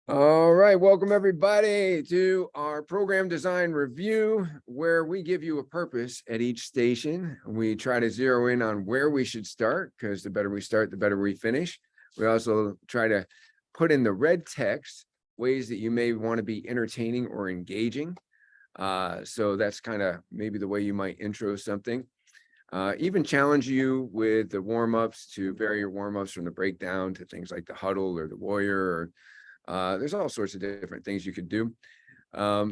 All right, welcome everybody to our program design review, where we give you a purpose at each station. We try to zero in on where we should start, because the better we start, the better we finish. We also try to put in the red text ways that you may want to be entertaining or engaging. So that's kind of maybe the way you might intro something. Even challenge you with the warm-ups to vary your warm-ups from the breakdown to things like the huddle or the warrior, or there's all sorts of different things you could do.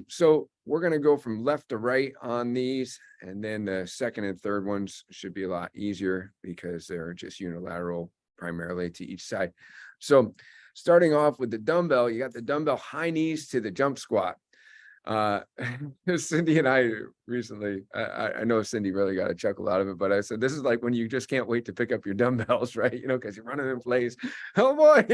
So we're going to go from left to right on these, and then the second and third ones should be a lot easier because they're just unilateral primarily to each side. So starting off with the dumbbell, you got the dumbbell high knees to the jump squat. Cindy and I recently, I know Cindy really got a chuckle out of it, but I said, this is like when you just can't wait to pick up your dumbbells, right? You know, because you're running in place. Oh boy,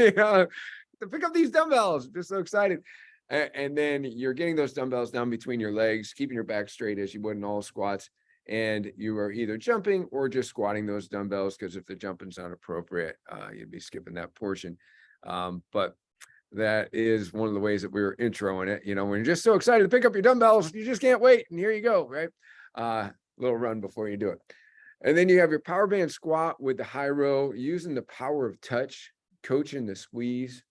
to pick up these dumbbells, just so excited. And then you're getting those dumbbells down between your legs, keeping your back straight as you would in all squats. And you are either jumping or just squatting those dumbbells, because if the jumping's not appropriate, you'd be skipping that portion. But that is one of the ways that we were introing it. You know, when you're just so excited to pick up your dumbbells, you just can't wait. And here you go, right? Little run before you do it. And then you have your power band squat with the high row, using the power of touch, coaching the squeeze.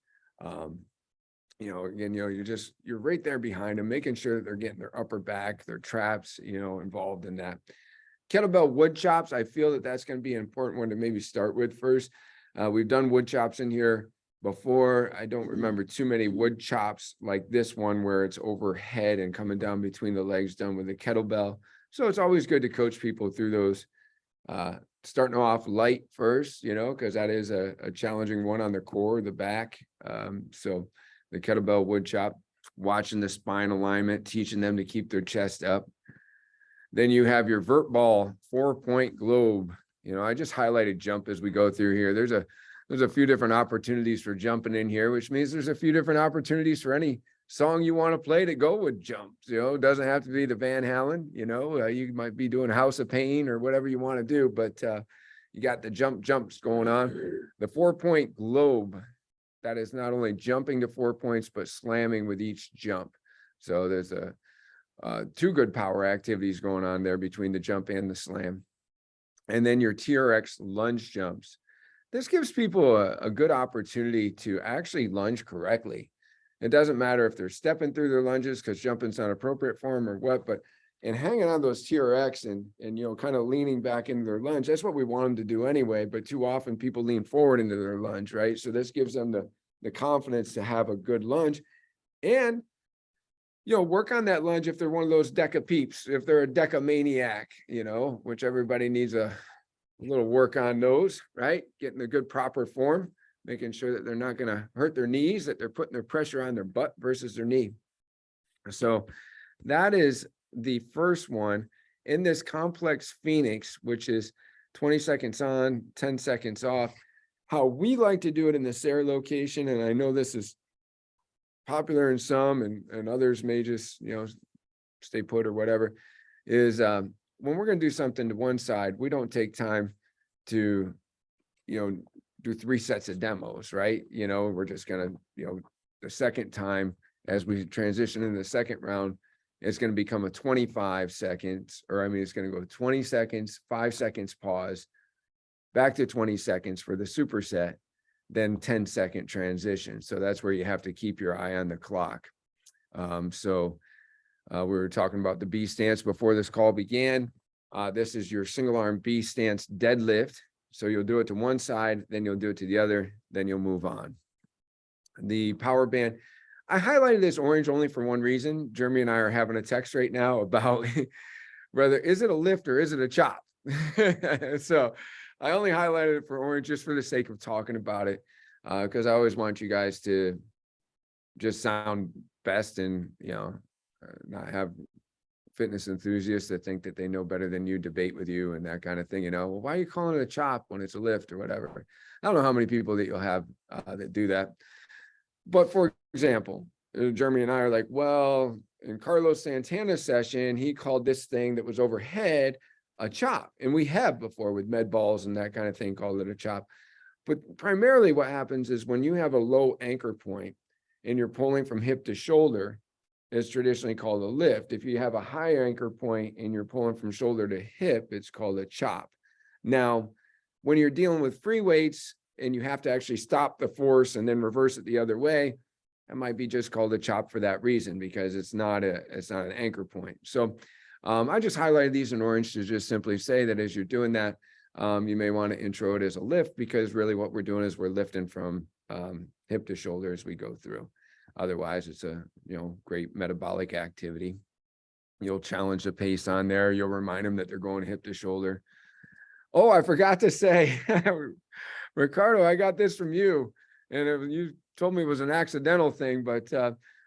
You know, again, you know, you're right there behind them, making sure that they're getting their upper back, their traps, you know, involved in that. Kettlebell wood chops, I feel that that's going to be an important one to maybe start with first. We've done wood chops in here before. I don't remember too many wood chops like this one where it's overhead and coming down between the legs done with a kettlebell. So it's always good to coach people through those. Starting off light first, you know, because that is a challenging one on the core, the back. So the kettlebell wood chop, watching the spine alignment, teaching them to keep their chest up. Then you have your vert ball 4-point globe. You know, I just highlighted jump as we go through here. There's a few different opportunities for jumping in here, which means there's a few different opportunities for any song you want to play to go with jumps. You know, it doesn't have to be the Van Halen, you know, you might be doing House of Pain or whatever you want to do, but you got the jumps going on. The 4-point globe, that is not only jumping to 4 points, but slamming with each jump. So there's two good power activities going on there between the jump and the slam. And then your TRX lunge jumps. This gives people a good opportunity to actually lunge correctly. It doesn't matter if they're stepping through their lunges because jumping's not appropriate for them or what, but in hanging on those TRX and you know, kind of leaning back into their lunge, that's what we want them to do anyway. But too often people lean forward into their lunge, right? So this gives them the confidence to have a good lunge, and you know, work on that lunge if they're one of those deca peeps, if they're a deca maniac, you know, which everybody needs a little work on those, right? Getting a good proper form, making sure that they're not going to hurt their knees, that they're putting their pressure on their butt versus their knee. So that is the first one in this complex Phoenix, which is 20 seconds on, 10 seconds off. How we like to do it in the Sarah location, and I know this is popular in some and others may just, you know, stay put or whatever, is when we're going to do something to one side, we don't take time to, you know, do 3 sets of demos, right? You know, we're just going to, you know, the second time as we transition into the second round, it's going to become a 25 seconds, or I mean, it's going to go 20 seconds, 5 seconds pause, back to 20 seconds for the superset, then 10-second transition. So that's where you have to keep your eye on the clock. We were talking about the B stance before this call began. This is your single arm B stance deadlift. So you'll do it to one side, then you'll do it to the other, then you'll move on. The power band, I highlighted this orange only for one reason. Jeremy and I are having a text right now about whether is it a lift or is it a chop? So I only highlighted it for orange just for the sake of talking about it, because I always want you guys to just sound best and, you know, not have fitness enthusiasts that think that they know better than you debate with you and that kind of thing. You know, well, why are you calling it a chop when it's a lift or whatever? I don't know how many people that you'll have that do that. But for example, Jeremy and I are like, well, in Carlos Santana's session, he called this thing that was overhead a chop. And we have before with med balls and that kind of thing, called it a chop. But primarily what happens is when you have a low anchor point and you're pulling from hip to shoulder, it's traditionally called a lift. If you have a high anchor point and you're pulling from shoulder to hip, it's called a chop. Now, when you're dealing with free weights and you have to actually stop the force and then reverse it the other way, it might be just called a chop for that reason, because it's not an anchor point. So I just highlighted these in orange to just simply say that as you're doing that, you may want to intro it as a lift, because really what we're doing is we're lifting from hip to shoulder as we go through. Otherwise, it's a great metabolic activity. You'll challenge the pace on there. You'll remind them that they're going hip to shoulder. Oh, I forgot to say, Ricardo, I got this from you, and you told me it was an accidental thing, but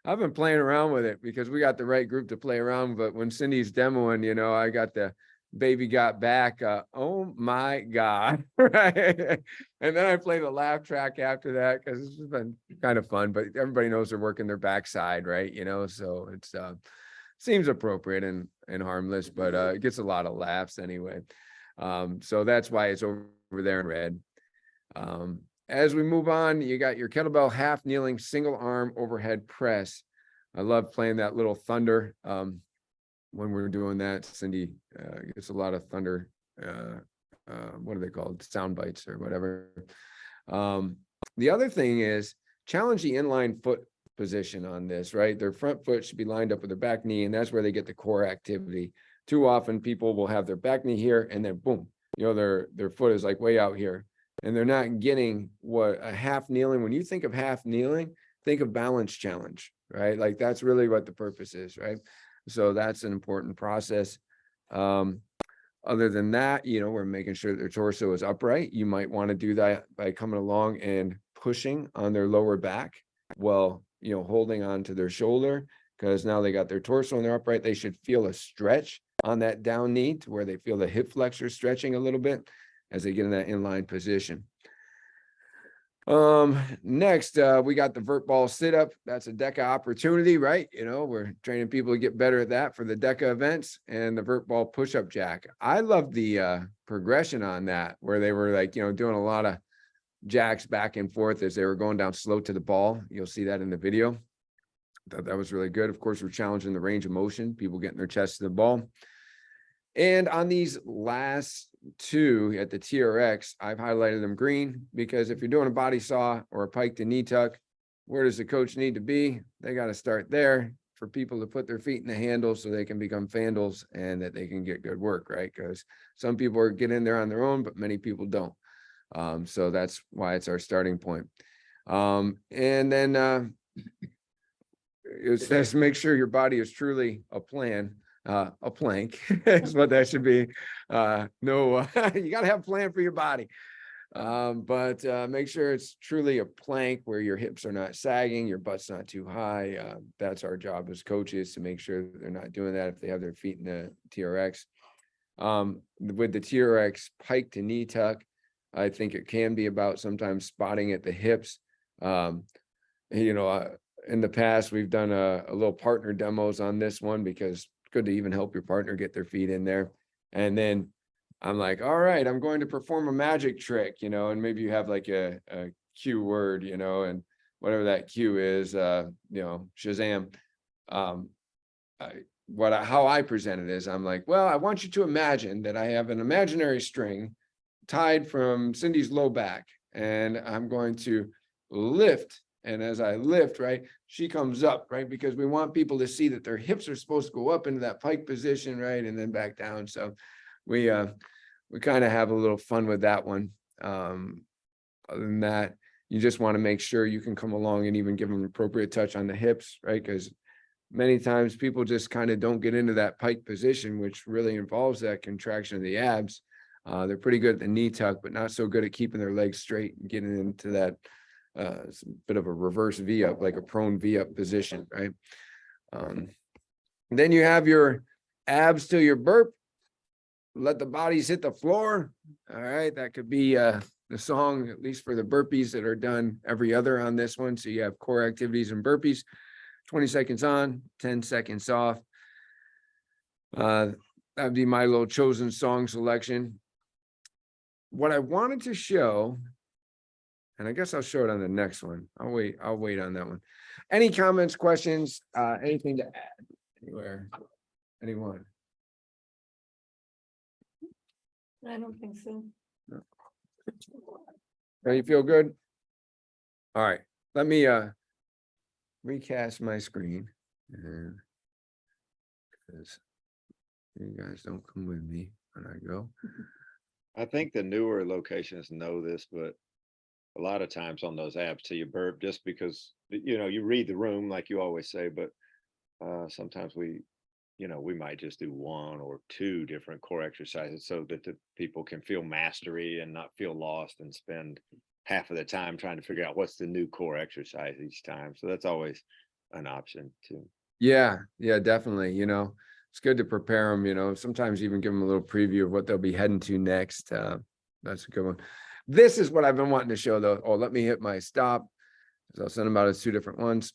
I've been playing around with it because we got the right group to play around. But when Cindy's demoing, I got the Baby Got Back. Oh my God. Right. And then I play the laugh track after that, because it's been kind of fun, but everybody knows they're working their backside, right? So it's seems appropriate and harmless, but it gets a lot of laughs anyway. So that's why it's over there in red. As we move on, you got your kettlebell half kneeling single arm overhead press. I love playing that little thunder. When we're doing that, Cindy gets a lot of thunder. What are they called? Sound bites or whatever. The other thing is challenge the inline foot position on this, right? Their front foot should be lined up with their back knee, and that's where they get the core activity. Too often people will have their back knee here and then boom, their foot is like way out here, and they're not getting what a half kneeling. When you think of half kneeling, think of balance challenge, right? Like that's really what the purpose is, right? So that's an important process. Other than that, we're making sure that their torso is upright. You might want to do that by coming along and pushing on their lower back while, holding on to their shoulder, because now they got their torso and they're upright. They should feel a stretch on that down knee to where they feel the hip flexor stretching a little bit as they get in that inline position. Next, we got the Vert Ball Sit Up. That's a DECA opportunity, right? We're training people to get better at that for the DECA events, and the Vert Ball push-up jack. I love the progression on that, where they were like, doing a lot of jacks back and forth as they were going down slow to the ball. You'll see that in the video. I thought that was really good. Of course, we're challenging the range of motion, people getting their chest to the ball. And on these last two at the TRX, I've highlighted them green, because if you're doing a body saw or a pike to knee tuck, where does the coach need to be? They got to start there for people to put their feet in the handles so they can become fandles and that they can get good work, right? Because some people get in there on their own, but many people don't. So that's why it's our starting point. And then it says make sure your body is truly a plank is what that should be. No, you got to have a plan for your body. But make sure it's truly a plank where your hips are not sagging, your butt's not too high. That's our job as coaches, to make sure that they're not doing that if they have their feet in the TRX. With the TRX pike to knee tuck, I think it can be about sometimes spotting at the hips. In the past, we've done a little partner demos on this one, because it's good to even help your partner get their feet in there. And then I'm like, all right, I'm going to perform a magic trick, and maybe you have like a cue word, and whatever that cue is, Shazam. How I present it is, I'm like, well, I want you to imagine that I have an imaginary string tied from Cindy's low back, and I'm going to lift. And as I lift, right, she comes up, right? Because we want people to see that their hips are supposed to go up into that pike position, right? And then back down. So we kind of have a little fun with that one. Other than that, you just want to make sure you can come along and even give them an appropriate touch on the hips, right? Because many times people just kind of don't get into that pike position, which really involves that contraction of the abs. They're pretty good at the knee tuck, but not so good at keeping their legs straight and getting into that it's a bit of a reverse V up, like a prone V up position, right? Then you have your abs to your burp. Let the bodies hit the floor. All right, that could be the song, at least for the burpees that are done every other on this one. So you have core activities and burpees, 20 seconds on, 10 seconds off. That'd be my little chosen song selection. What I wanted to show, And I guess I'll show it on the next one. I'll wait on that one. Any comments, questions, anything to add anywhere? Anyone? I don't think so. Now you feel good? All right, let me recast my screen. And because you guys don't come with me when I go. I think the newer locations know this, but a lot of times on those apps till you burp just because, you read the room like you always say, but sometimes we might just do one or two different core exercises so that the people can feel mastery and not feel lost and spend half of the time trying to figure out what's the new core exercise each time. So that's always an option too. Yeah, definitely. It's good to prepare them, sometimes even give them a little preview of what they'll be heading to next. That's a good one. This is what I've been wanting to show though. Oh, let me hit my stop. So I'll send them out as two different ones.